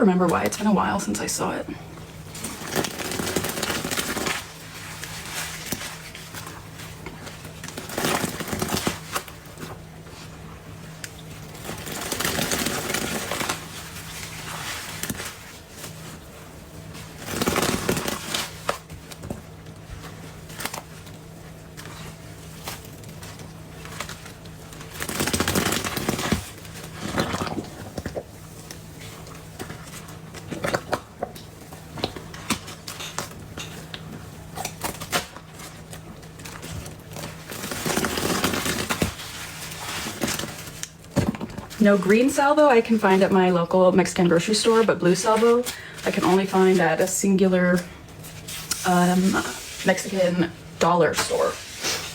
remember why. It's been a while since I saw it. No green salvo I can find at my local Mexican grocery store, but blue salvo I can only find at a singular Mexican dollar store.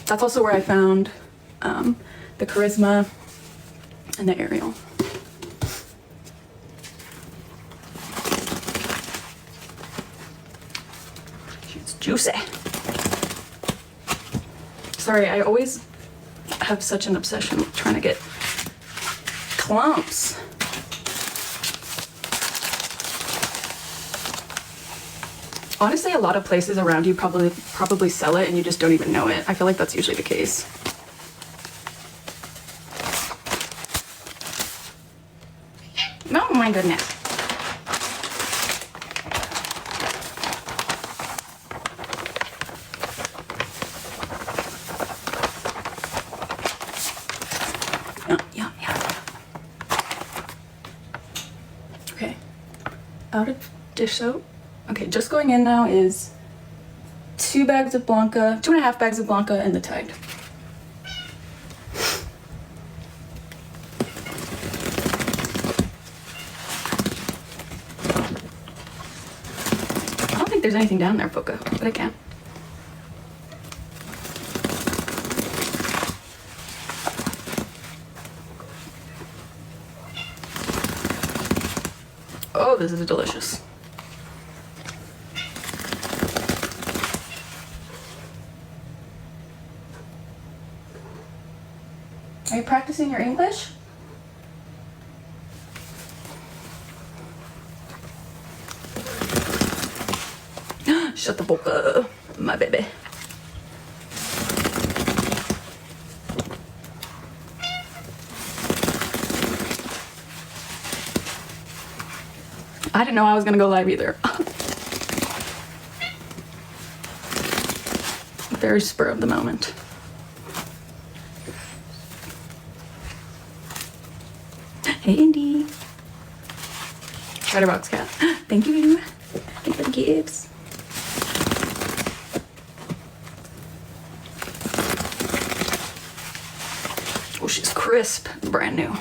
That's also where I found the Charisma and the Ariel. It's juicy. Sorry, I always have such an obsession with trying to get clumps. Honestly, a lot of places around you probably sell it and you just don't even know it. I feel like that's usually the case. Oh my goodness. Yeah. Okay, out of dish soap. Okay, just going in now is 2 bags of Blanca, 2.5 bags of Blanca and the Tide. I don't think there's anything down there, Foca, but I can. Oh, this is delicious. Are you practicing your English? Shut the book up, my baby. I didn't know I was gonna go live either. Very spur of the moment. Hey, Indy. Chatterbox cat. Thank you. Thank you for the gifts. Oh, she's crisp, brand new.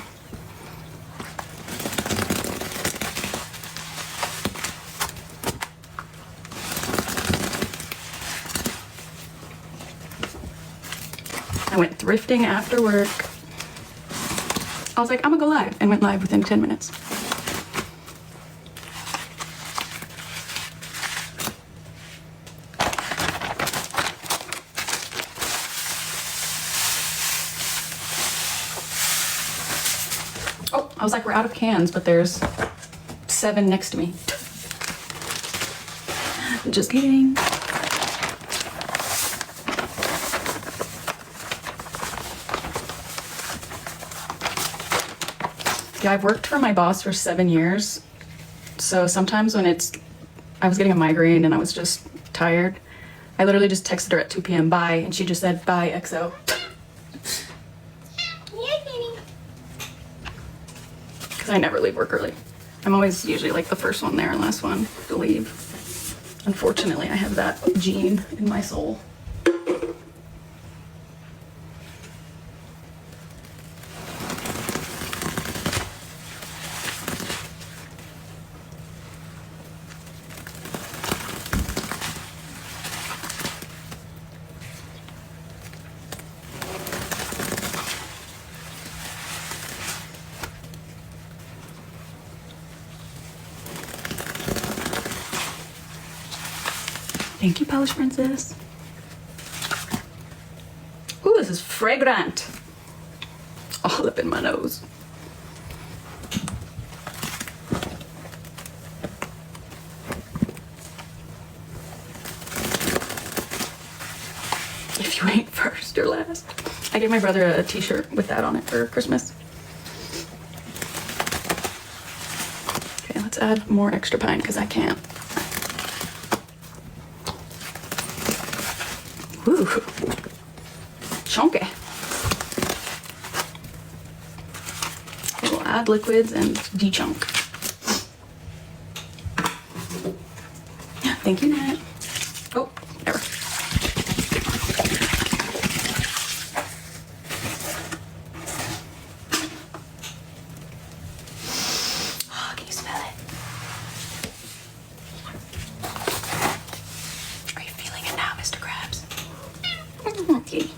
I went thrifting after work. I was like, I'm gonna go live, and went live within 10 minutes. Oh, I was like, we're out of cans, but there's 7 next to me. Just kidding. Yeah, I've worked for my boss for 7 years. So sometimes when I was getting a migraine and I was just tired, I literally just texted her at 2 p.m. bye, and she just said, bye, XO. Yeah, Kenny. Because I never leave work early. I'm always usually like the first one there and last one to leave. Unfortunately, I have that gene in my soul. Thank you, Polish Princess. Ooh, this is fragrant. All up in my nose. If you ain't first, you're last. I gave my brother a t-shirt with that on it for Christmas. Okay, let's add more extra pine because I can't. Woo, chunky. We'll add liquids and de-chunk. Thank you, Nat. Oh, there. Oh, can you smell it? Are you feeling it now, Mr. Krabs? Okay.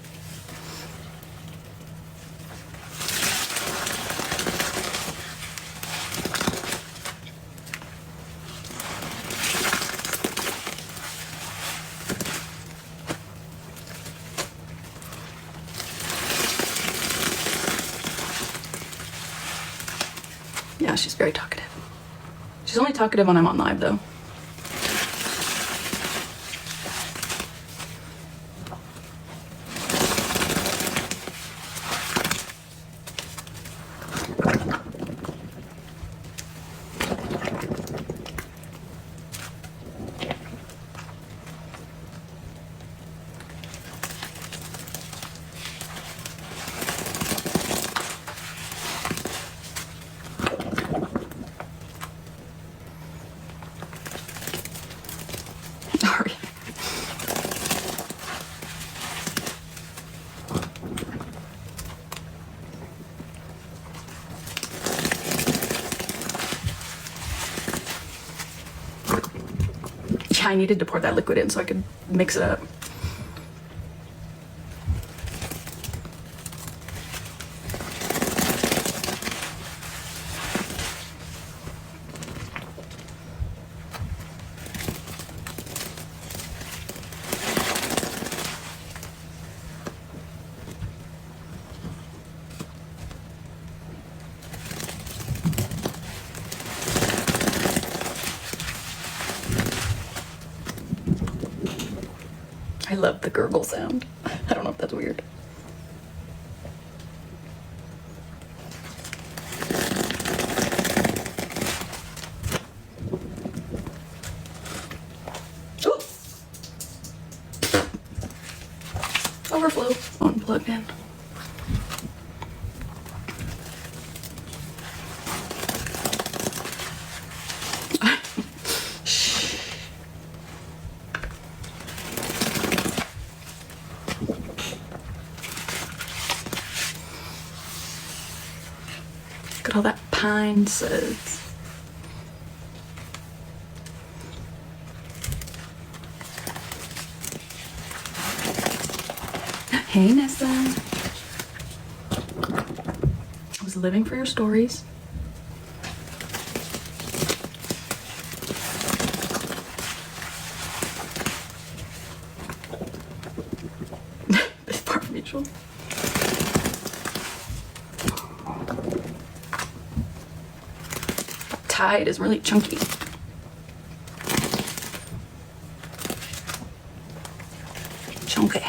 Yeah, she's very talkative. She's only talkative when I'm on live, though. Sorry. Yeah, I needed to pour that liquid in so I could mix it up. I love the gurgle sound. I don't know if that's weird. Oh! Overflow. Unplug in. Look at all that pine suds. Hey, Nessa. I was living for your stories. This part mutual. Tide is really chunky. Chunky.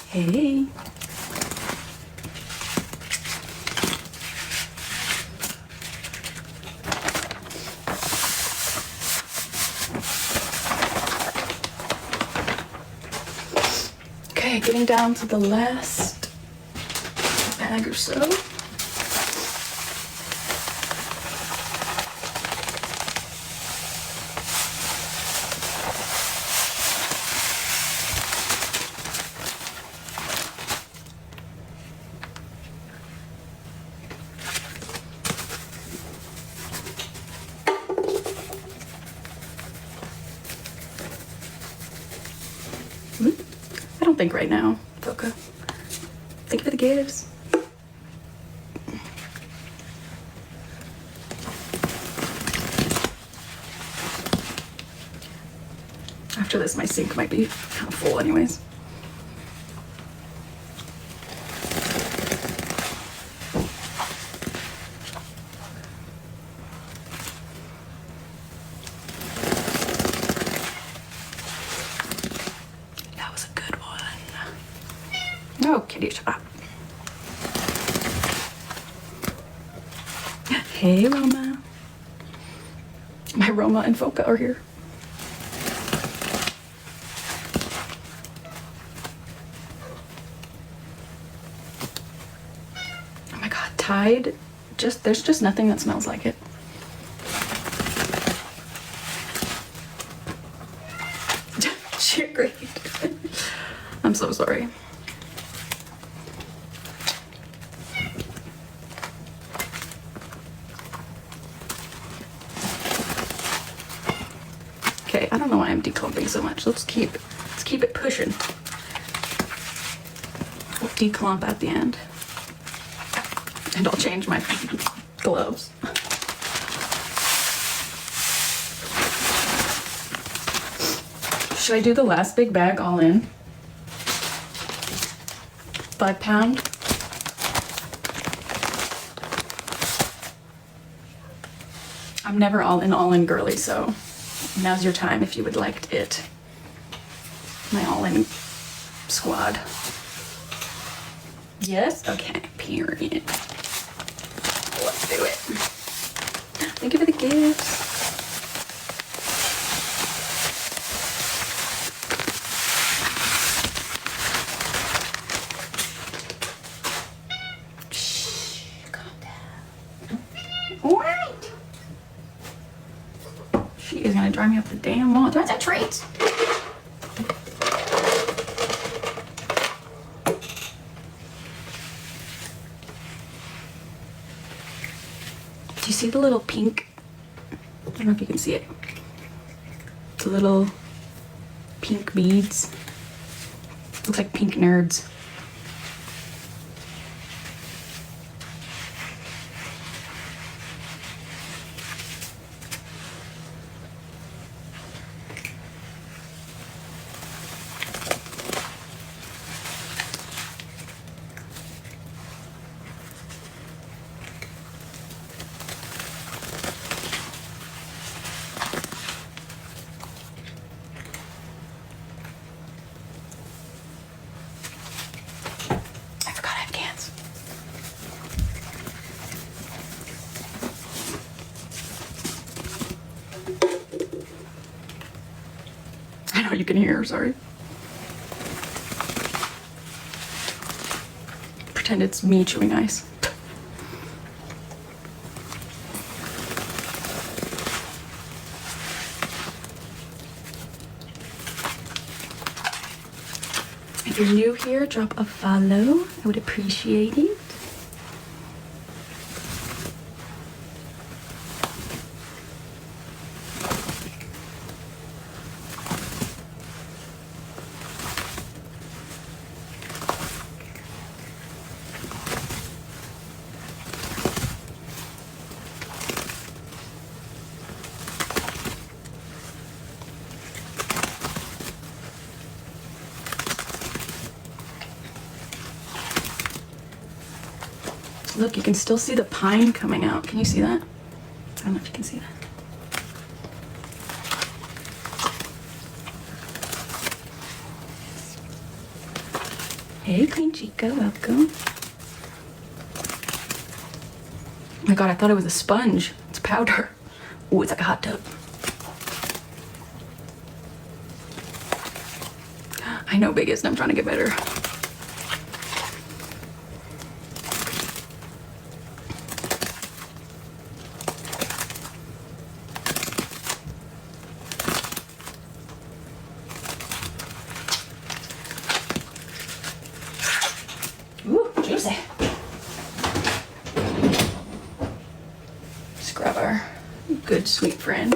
Hey. Okay, getting down to the last bag or so. I don't think right now, Toka. Think for the gifts. After this, my sink might be kind of full anyways. Hey, Roma. My Roma and Foca are here. Oh my god, Tide. There's just nothing that smells like it. She agreed. I'm so sorry. Okay, I don't know why I'm declumping so much. Let's keep it pushing. We'll declump at the end. And I'll change my gloves. Should I do the last big bag all in? 5 pound. I'm never all in girly, so now's your time if you would like it. My all in squad. Yes? Okay, period. Let's do it. Thank you for the gifts. Alright. She is gonna drive me up the damn wall. Do I have treats? Do you see the little pink? I don't know if you can see it. The little pink beads. Looks like pink nerds. I know you can hear, sorry. Pretend it's me chewing ice. If you're new here, drop a follow. I would appreciate it. Look, you can still see the pine coming out. Can you see that? I don't know if you can see that. Hey, Queen Chica, welcome. Oh my god, I thought it was a sponge. It's powder. Ooh, it's like a hot tub. I know biggest, I'm trying to get better. Ooh, juicy. Just grab our good sweet friend.